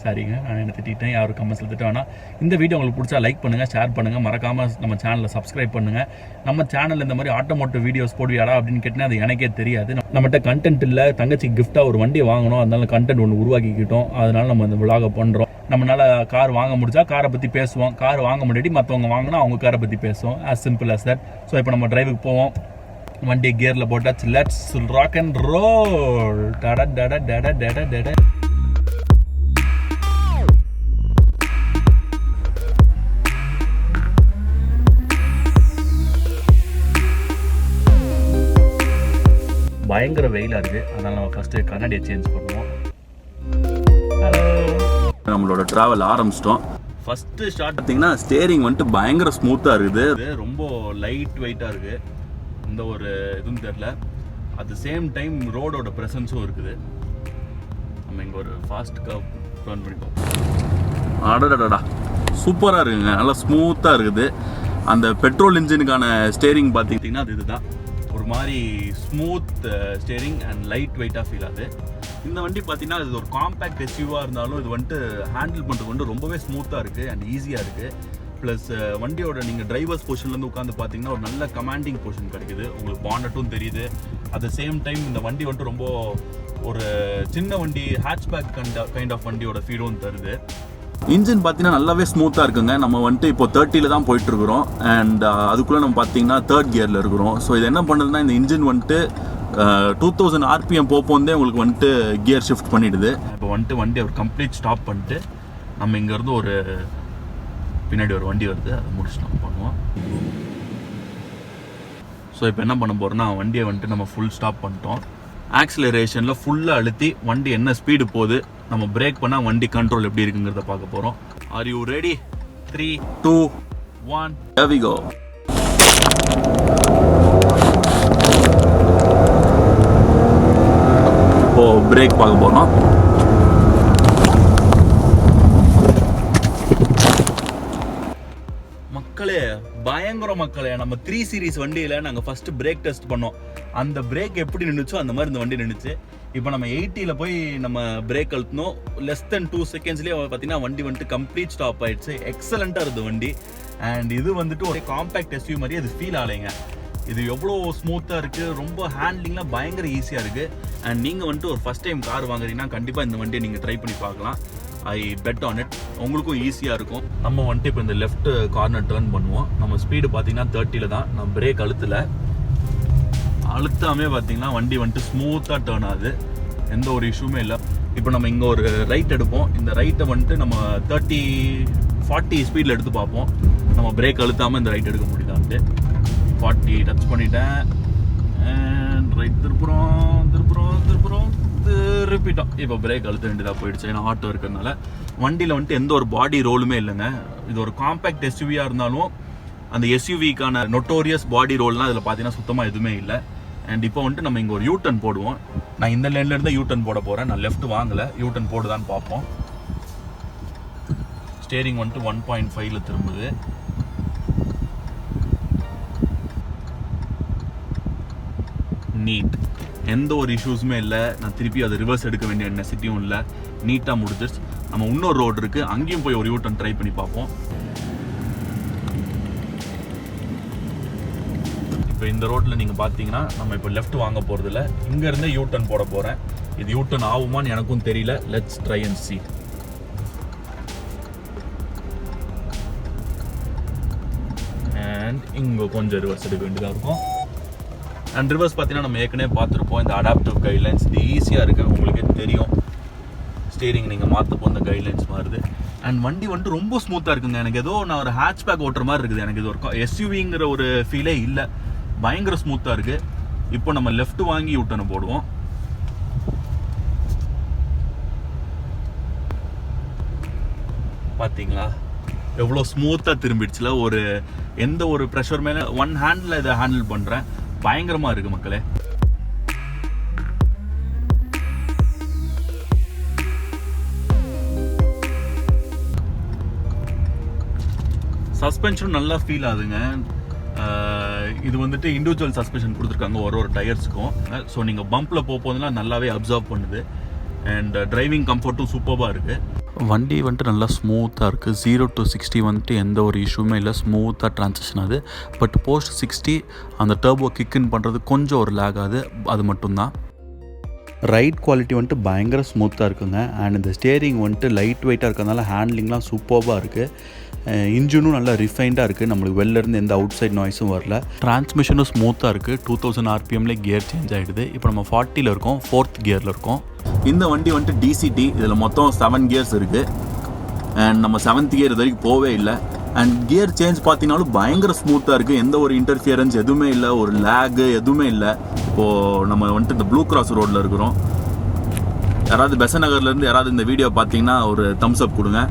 சரிங்க, நான் என்ன திட்டேன். யாரும் கமெண்ட்ஸில் திட்ட வேணாம். இந்த வீடியோ உங்களுக்கு பிடிச்சா லைக் பண்ணுங்கள், ஷேர் பண்ணுங்கள், மறக்காமல் நம்ம சேனலை சப்ஸ்கிரைப் பண்ணுங்கள். நம்ம சேனலில் இந்த மாதிரி ஆட்டோமோட்டிவ் வீடியோஸ் போடுவியாடா அப்படின்னு கேட்டால் அது எனக்கே தெரியாது. நம்மகிட்ட கண்டென்ட் இல்லை. தங்கச்சி கிஃப்ட்டாக ஒரு வண்டியை வாங்கணும், அதனால கண்டென்ட் ஒன்று உருவாக்கிக்கிட்டோம். அதனால நம்ம இந்த விலாகை பண்ணுறோம். நம்மளால் கார் வாங்க முடிஞ்சா காரை பற்றி பேசுவோம். கார் வாங்க முடியாட்டி மற்றவங்க வாங்கினா அவங்க காரை பற்றி பேசுவோம். As simple as that. So இப்போ நம்ம டிரைவுக்கு போவோம். வண்டி கியரில் போட்டாச்சு. Let's rock and roll. டட டட டட டட டட. பயங்கர வெயிலாக இருக்குது. அதனால் நம்ம ஃபஸ்ட்டு கண்ணாடியை சேஞ்ச் பண்ணுவோம். ஹலோ, நம்மளோட ட்ராவல் ஆரம்பிச்சிட்டோம். ஃபஸ்ட்டு ஸ்டார்ட் பார்த்தீங்கன்னா ஸ்டேரிங் வந்துட்டு பயங்கர ஸ்மூத்தாக இருக்குது, ரொம்ப லைட் வெயிட்டாக இருக்குது, இந்த ஒரு இதுவும் தெரில. அட் த சேம் டைம் ரோடோட ப்ரெசன்ஸும் இருக்குது. நம்ம இங்கே ஒரு ஃபாஸ்ட் கர்வ் டர்ன் பண்ணிப்போம். அடடடா சூப்பராக இருக்குங்க, நல்லா ஸ்மூத்தாக இருக்குது. அந்த பெட்ரோல் இன்ஜினுக்கான ஸ்டேரிங் பார்த்துக்கிட்டிங்கன்னா அது இதுதான், ஒரு மாதிரி ஸ்மூத் ஸ்டேரிங் அண்ட் லைட் வெயிட்டாக ஃபீல் ஆகுது. இந்த வண்டி பார்த்தீங்கன்னா இது ஒரு காம்பேக்ட் எஸ்யூவாக இருந்தாலும் இது வந்துட்டு ஹேண்டில் பண்ணுறது வந்து ரொம்பவே ஸ்மூத்தாக இருக்குது அண்ட் ஈஸியாக இருக்குது. ப்ளஸ் வண்டியோட நீங்கள் டிரைவர்ஸ் பொசிஷன்லேருந்து உட்காந்து பார்த்தீங்கன்னா ஒரு நல்ல கமாண்டிங் பொசிஷன் கிடைக்குது, உங்களுக்கு பானட்டும் தெரியுது. அட் த சேம் டைம் இந்த வண்டி வந்துட்டு ரொம்ப ஒரு சின்ன வண்டி, ஹேட்ச்பேக் கைண்ட் ஆஃப் வண்டியோட ஃபீலும் தருது. இன்ஜின் பார்த்தீங்கன்னா நல்லாவே ஸ்மூத்தாக இருக்குங்க. நம்ம வந்துட்டு இப்போ 30 தான் போயிட்டுருக்குறோம் அண்ட் அதுக்குள்ளே நம்ம பார்த்தீங்கன்னா 3rd கியரில் இருக்கிறோம். ஸோ இது என்ன பண்ணுறதுன்னா இந்த இன்ஜின் வந்துட்டு 2000 RPM போப்போந்தே உங்களுக்கு வந்துட்டு கியர் ஷிஃப்ட் பண்ணிடுது. இப்போ வந்துட்டு வண்டி ஒரு கம்ப்ளீட் ஸ்டாப் பண்ணிட்டு நம்ம இங்கேருந்து ஒரு பின்னாடி ஒரு வண்டி வருது, அதை முடிச்சுட்டு நம்ம பண்ணுவோம். ஸோ இப்போ என்ன பண்ண போகிறோம்னா வண்டியை வந்துட்டு நம்ம ஃபுல் ஸ்டாப் பண்ணிட்டோம். ஆக்சிலரேஷனில் ஃபுல்லாக அழுத்தி வண்டி என்ன ஸ்பீடு போகுது, நம்ம பிரேக் பண்ணால் வண்டி கண்ட்ரோல் எப்படி இருக்குங்கிறத பார்க்க போகிறோம். Are you ready? 3, 2, 1 here we go. இப்போ பிரேக் பார்க்க போகிறோம். மக்களே பயங்கர மக்களே, நம்ம 3 சீரிஸ் வண்டியில் நாங்கள் ஃபஸ்ட்டு பிரேக் டெஸ்ட் பண்ணோம். அந்த பிரேக் எப்படி நின்றுச்சோ அந்த மாதிரி இந்த வண்டி நின்றுச்சு. இப்போ நம்ம 80ல் போய் நம்ம பிரேக் அழுத்தணும், லெஸ் தென் 2 செகண்ட்ஸ்லேயே பார்த்தீங்கன்னா வண்டி வந்துட்டு கம்ப்ளீட் ஸ்டாப் ஆயிடுச்சு. எக்ஸலண்ட்டாக இருக்குது வண்டி. அண்ட் இது வந்துட்டு ஒரு காம்பேக்ட் எஸ்யூவி மாதிரி அது ஃபீல் ஆகலைங்க. இது எவ்வளோ ஸ்மூத்தாக இருக்குது, ரொம்ப ஹேண்ட்லிங்லாம் பயங்கர ஈஸியாக இருக்குது. அண்ட் நீங்கள் வந்துட்டு ஒரு ஃபஸ்ட் டைம் கார் வாங்குறீங்கன்னா கண்டிப்பாக இந்த வண்டியை நீங்கள் ட்ரை பண்ணி பார்க்கலாம். ஐ பெட் ஆன் இட், உங்களுக்கும் ஈஸியாக இருக்கும். நம்ம வந்துட்டு இப்போ இந்த லெஃப்ட் கார்னர் டர்ன் பண்ணுவோம். நம்ம ஸ்பீடு பார்த்தீங்கன்னா 30ல் தான், நான் பிரேக் அழுத்தாமே பார்த்தீங்கன்னா வண்டி வந்துட்டு ஸ்மூத்தாக டர்ன் ஆகுது, எந்த ஒரு இஷ்யூமே இல்லை. இப்போ நம்ம இங்கே ஒரு ரைட் எடுப்போம். இந்த ரைட்டை வந்துட்டு நம்ம 30-40 ஸ்பீடில் எடுத்து பார்ப்போம். நம்ம பிரேக் அழுத்தாமல் இந்த ரைட் எடுக்க முடியுதான்ட்டு 40 டச் பண்ணிட்டேன். அண்ட் ரைட் திருப்பிட்டோம். இப்போ பிரேக் அழுத்த வேண்டியதாக போயிடுச்சு, ஏன்னா ஆட்டோ இருக்கிறதுனால. வண்டியில் வந்துட்டு எந்த ஒரு பாடி ரோலுமே இல்லைங்க. இது ஒரு காம்பேக்ட் எஸ்யூவியாக இருந்தாலும் அந்த எஸ்யூவிக்கான நொட்டோரியஸ் பாடி ரோல்னால் அதில் பார்த்தீங்கன்னா சுத்தமாக எதுவுமே இல்லை. அண்ட் இப்போ வந்துட்டு நம்ம இங்கே ஒரு யூ-டர்ன் போடுவோம். நான் இந்த லேன்லேருந்து யூ-டர்ன் போட போகிறேன். நான் லெஃப்ட் வாங்கலை, யூ-டர்ன் போடுதான்னு பார்ப்போம். ஸ்டேரிங் வந்துட்டு 1.5ல் திரும்புது. நீட், எந்த ஒரு இஷ்யூஸுமே இல்லை. நான் திருப்பி அதை ரிவர்ஸ் எடுக்க வேண்டிய நெசசிட்டியும் இல்லை, நீட்டாக முடிஞ்சிருச்சு. நம்ம இன்னொரு ரோடு இருக்குது, அங்கேயும் போய் ஒரு யூ-டர்ன் ட்ரை பண்ணி பார்ப்போம். இப்போ இந்த ரோட்டில் நீங்கள் பார்த்தீங்கன்னா நம்ம இப்போ லெஃப்ட் வாங்க போகிறதில்ல, இங்கேருந்தே யூ-டர்ன் போட போகிறேன். இது யூ-டர்ன் ஆகுமான்னு எனக்கும் தெரியல. Let's try and see. And இங்கே கொஞ்சம் ரிவர்ஸ் எடுக்க வேண்டியதாக இருக்கும். அண்ட் ரிவர்ஸ் பார்த்தீங்கன்னா நம்ம ஏற்கனவே பார்த்துருப்போம், இந்த அடாப்டிவ் கைட்லைன்ஸ் இது ஈஸியாக இருக்குது, உங்களுக்கே தெரியும். ஸ்டீரிங் நீங்கள் மாற்றப்போ இந்த கைட்லைன்ஸ் மாறுது. அண்ட் வண்டி வந்துட்டு ரொம்ப ஸ்மூத்தாக இருக்குங்க. எனக்கு ஏதோ நான் ஒரு ஹேட்ச்பேக் ஓட்டுற மாதிரி இருக்குது. எனக்கு இது ஒரு எஸ்யூவிங்கிற ஒரு ஃபீலே இல்லை, பயங்கர ஸ்மூத்தாக இருக்குது. இப்போ நம்ம லெஃப்ட் வாங்கி யூ-டர்ன் போடுவோம். பார்த்தீங்களா எவ்வளோ ஸ்மூத்தாக திரும்பிடுச்சுல. ஒரு எந்த ஒரு ப்ரெஷர் மேலே ஒன் ஹேண்டில் இதை ஹேண்டில் பண்ணுறேன், பயங்கரமாக இருக்குது மக்களே. சஸ்பென்ஷனும் நல்லா ஃபீல் ஆகுதுங்க. இது வந்துட்டு இண்டிவிஜுவல் சஸ்பென்ஷன் கொடுத்துருக்காங்க ஒரு டயர்ஸுக்கும். ஸோ நீங்கள் பம்பில் போகும்போதெல்லாம் நல்லாவே அப்சர்வ் பண்ணுது. அண்ட் டிரைவிங் கம்ஃபர்ட்டும் சூப்பராக இருக்குது. வண்டி வந்துட்டு நல்லா ஸ்மூத்தாக இருக்குது. 0 to 60 வந்துட்டு எந்த ஒரு இஷ்யூமே இல்லை, ஸ்மூத்தாக ட்ரான்சிஷன் ஆகுது. பட் போஸ்ட் 60 அந்த டர்போ கிக்கின் பண்ணுறது கொஞ்சம் ஒரு லேக் ஆகுது, அது மட்டும்தான். ரைட் குவாலிட்டி வந்துட்டு பயங்கர ஸ்மூத்தாக இருக்குங்க. அண்ட் இந்த ஸ்டேரிங் வந்துட்டு லைட் வெயிட்டாக இருக்கிறதுனால ஹேண்ட்லிங்லாம் சூப்பராக இருக்குது. இன்ஜினும் நல்லா ரிஃபைண்டாக இருக்குது, நம்மளுக்கு வெளிலேருந்து எந்த அவுட் சைட் நாய்ஸும் வரல. டிரான்ஸ்மிஷனும் ஸ்மூத்தாக இருக்குது. 2000 RPMலேயே கியர் சேஞ்ச் ஆகிடுது. இப்போ நம்ம 40ல் இருக்கோம், 4th கியரில் இருக்கோம். இந்த வண்டி வந்துட்டு டிசிடி, இதில் மொத்தம் 7 கியர்ஸ் இருக்குது. அண்ட் நம்ம 7th கியர் இது வரைக்கும் போவே இல்லை. அண்ட் கியர் சேஞ்ச் பார்த்தீங்கன்னாலும் பயங்கர ஸ்மூத்தாக இருக்குது, எந்த ஒரு இன்டர்ஃபியரன்ஸ் எதுவுமே இல்லை, ஒரு லேகு எதுவுமே இல்லை. இப்போது நம்ம வந்துட்டு இந்த ப்ளூ கிராஸ் ரோட்டில் இருக்கிறோம். யாராவது பெசன் நகர்லேருந்து யாராவது இந்த வீடியோ பார்த்தீங்கன்னா ஒரு தம்ஸ் அப் கொடுங்க.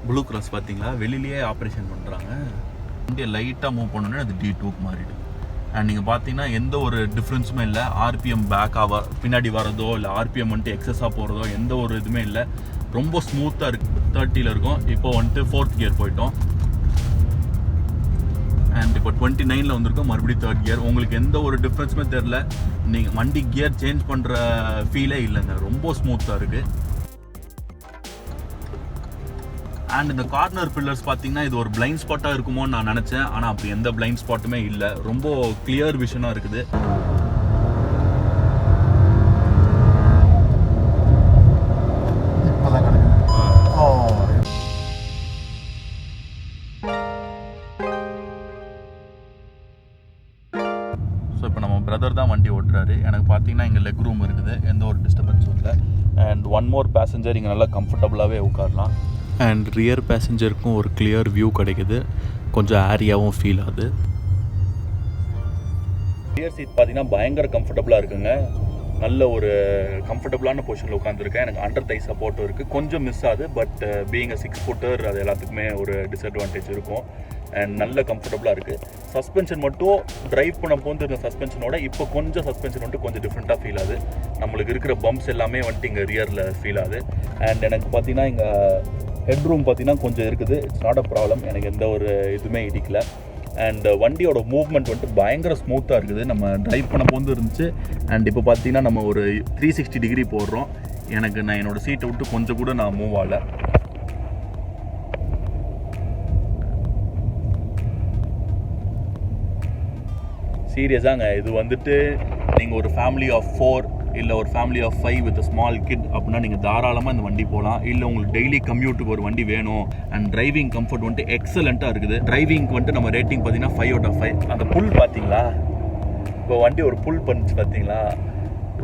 ப்ளூ கிராஸ் பார்த்தீங்களா, வெளியிலேயே ஆப்ரேஷன் பண்ணுறாங்க. வண்டியை லைட்டாக மூவ் பண்ணோன்னே அது D2க்கு மாறிடுது. அண்ட் நீங்கள் பார்த்தீங்கன்னா எந்த ஒரு டிஃப்ரென்ஸுமே இல்லை. ஆர்பிஎம் பேக்காக பின்னாடி வரதோ இல்லை ஆர்பிஎம் வந்துட்டு எக்ஸஸாக போகிறதோ எந்த ஒரு இதுவுமே இல்லை. ரொம்ப ஸ்மூத்தாக இருக்குது. 30ல் இருக்கும். இப்போ வந்துட்டு 4th கியர் போயிட்டோம். அண்ட் இப்போ 29ல் வந்திருக்கோம். மறுபடியும் 3rd கியர். உங்களுக்கு எந்த ஒரு டிஃப்ரென்ஸுமே தெரில. நீங்கள் வண்டி கியர் சேஞ்ச் பண்ணுற ஃபீலே இல்லைங்க. ரொம்ப ஸ்மூத்தாக இருக்குது. அண்ட் இந்த கார்னர் பில்லர்ஸ் பார்த்தீங்கன்னா இது ஒரு பிளைண்ட் ஸ்பாட்டாக இருக்குமோன்னு நான் நினச்சேன். ஆனால் அப்படி எந்த பிளைண்ட் ஸ்பாட்டுமே இல்லை. ரொம்ப கிளியர் விஷனாக இருக்குது. ஸோ இப்போ நம்ம பிரதர் தான் வண்டி ஓட்டுறாரு. எனக்கு பார்த்தீங்கன்னா இங்கே லெக் ரூம் இருக்குது. எந்த ஒரு டிஸ்டர்பன்ஸும் இல்லை. அண்ட் ஒன் மோர் பேசஞ்சர் இங்கே நல்லா கம்ஃபர்டபுளாகவே உட்காரலாம். அண்ட் ரியர் பேசஞ்சருக்கும் ஒரு கிளியர் வியூ கிடைக்குது. கொஞ்சம் ஏரியாவும் ஃபீல் ஆகுது. ரியர் சீட் பார்த்தீங்கன்னா பயங்கர கம்ஃபர்டபுளாக இருக்குங்க. நல்ல ஒரு கம்ஃபர்டபுளான பொசிஷனில் உட்காந்துருக்கேன். எனக்கு அண்டர் தை சப்போர்ட்டும் இருக்குது. கொஞ்சம் மிஸ் ஆகுது. பட் பீயிங் 6 ஃபுட்டர் அது எல்லாத்துக்குமே ஒரு டிஸ்அட்வான்டேஜ் இருக்கும். அண்ட் நல்ல கம்ஃபர்டபுளாக இருக்குது. சஸ்பென்ஷன் மட்டும் ட்ரைவ் பண்ண போது இருந்த சஸ்பென்ஷனோட இப்போ கொஞ்சம் சஸ்பென்ஷன் வந்துட்டு கொஞ்சம் டிஃப்ரெண்ட்டாக ஃபீல் ஆகுது. நம்மளுக்கு இருக்கிற பம்ப்ஸ் எல்லாமே வந்துட்டு இங்கே ரியரில் ஃபீல் ஆகுது. அண்ட் எனக்கு பார்த்தீங்கன்னா இங்கே ஹெட் ரூம் பார்த்தீங்கன்னா கொஞ்சம் இருக்குது. It's not a problem. எனக்கு எந்த ஒரு இதுவுமே இடிக்கல. அண்ட் வண்டியோட மூவ்மெண்ட் வந்துட்டு பயங்கர ஸ்மூத்தாக இருக்குது. நம்ம ட்ரைவ் பண்ண போது இருந்துச்சு. அண்ட் இப்போ பார்த்தீங்கன்னா நம்ம ஒரு 360 டிகிரி போடுறோம். நான் என்னோடய சீட்டை விட்டு கொஞ்சம் கூட நான் மூவ் ஆகலை. சீரியஸாங்க இது வந்துட்டு நீங்கள் ஒரு ஃபேமிலி ஆஃப் 4 இல்லை ஒரு family of 5 with small kid அப்படின்னா நீங்கள் தாராளமாக இந்த வண்டி போகலாம். இல்லை உங்களுக்கு டெய்லி கம்யூட்டுக்கு ஒரு வண்டி வேணும். அண்ட் டிரைவிங் கம்ஃபர்ட் வந்துட்டு எக்ஸலண்ட்டாக இருக்குது. டிரைவிங்க்கு வந்துட்டு நம்ம ரேட்டிங் பார்த்தீங்கன்னா 5 out of 5. அந்த புல் பார்த்தீங்களா, இப்போ வண்டி ஒரு புல் பண்ணிச்சு பார்த்தீங்களா,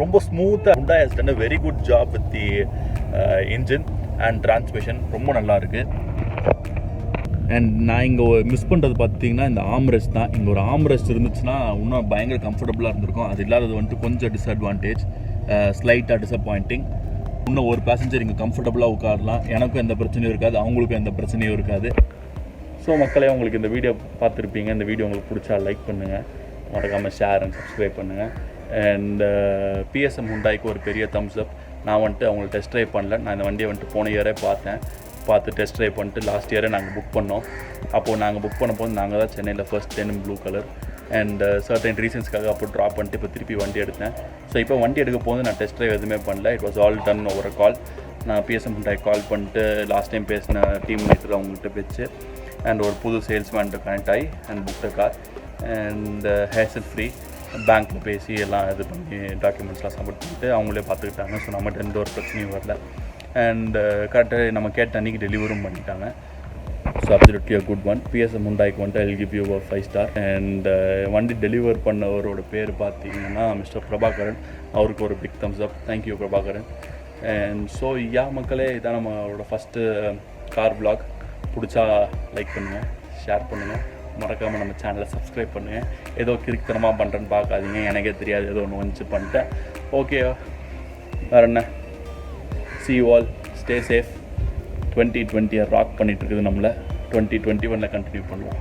ரொம்ப ஸ்மூத்தாக. Hyundai has done a very good job with the engine and transmission. ரொம்ப நல்லா இருக்குது. அண்ட் நான் இங்கே மிஸ் பண்ணுறது பார்த்தீங்கன்னா இந்த ஆம்ரெஸ்ட் தான். இங்கே ஒரு ஆம்ரெஸ்ட் இருந்துச்சுன்னா இன்னும் பயங்கர கம்ஃபர்டபுளாக இருந்திருக்கும். அது இல்லாதது வந்துட்டு கொஞ்சம் டிஸ்அட்வான்டேஜ், ஸ்லைட்டாக டிசப்பாயிண்டிங். இன்னும் ஒரு பேசஞ்சர் இங்கே கம்ஃபர்டபுளாக உட்காரலாம். எனக்கும் எந்த பிரச்சனையும் இருக்காது, அவங்களுக்கும் எந்த பிரச்சனையும் இருக்காது. ஸோ மக்களே, உங்களுக்கு இந்த வீடியோ பார்த்துருப்பீங்க. இந்த வீடியோ உங்களுக்கு பிடிச்சா லைக் பண்ணுங்கள், மறக்காமல் ஷேர் அண்ட் சப்ஸ்கிரைப் பண்ணுங்கள். அண்ட் PSM Hyundaiக்கு ஒரு பெரிய தம்ஸ் அப். நான் வந்துட்டு அவங்களை டெஸ்ட் ட்ரைவ் பண்ணல. நான் இந்த வண்டியை வந்துட்டு போன இயரே பார்த்து டெஸ்ட் ட்ரைவ் பண்ணிட்டு லாஸ்ட் இயரே நாங்கள் புக் பண்ணோம். அப்போது நாங்கள் புக் பண்ண போது நாங்கள் தான் சென்னையில் first time blue colour. And certain ரீசன்ஸ்க்காக அப்போ ட்ராப் பண்ணிட்டு இப்போ திருப்பி வண்டி எடுத்தேன். ஸோ இப்போ வண்டி எடுக்க போது நான் டெஸ்ட் ட்ரைவ் எதுவுமே பண்ணல. It was all done over a call. நான் PSM Hyundai கால் பண்ணிட்டு லாஸ்ட் டைம் பேசின டீம் லீடர் அவங்கள்ட்ட பேச்சு அண்ட் ஒரு புது சேல்ஸ்மேன்ட்டு கனெக்ட் ஆகி and book the car. And hassle free பேங்க்கில் பேசி எல்லாம் இது பண்ணி டாக்குமெண்ட்ஸ்லாம் சப்மிட் பண்ணிட்டு அவங்களே பார்த்துக்கிட்டாங்க. ஸோ நம்மகிட்ட எந்த ஒரு பிரச்சனையும் வரல. அண்ட் கரெக்டாக நம்ம கேட்ட அன்றைக்கி டெலிவரும் பண்ணிட்டாங்க. So absolutely a good one. PSM Hyundaiக்கு வந்துட்டு I'll give you a 5 star. And வண்டி டெலிவர் பண்ணவரோட பேர் பார்த்தீங்கன்னா மிஸ்டர் பிரபாகரன். அவருக்கு ஒரு big thumbs up. Thank you Prabhakaran. And so மக்களே, இதான் நம்மளோட ஃபஸ்ட்டு கார் vlog. பிடிச்சா லைக் பண்ணுங்கள், ஷேர் பண்ணுங்கள், மறக்காமல் நம்ம சேனலை சப்ஸ்கிரைப் பண்ணுங்கள். ஏதோ கிறுக்குத்தனமாக பண்ணுறேன்னு பார்க்காதீங்க. எனக்கே தெரியாது, ஏதோ ஒன்று வந்துச்சு பண்ணிட்டேன். ஓகே, வேறு என்ன, see you all, stay safe. 2020 rock பண்ணிகிட்டு இருக்குது. நம்மளை 2021 கண்டினியூ பண்ணுவோம்.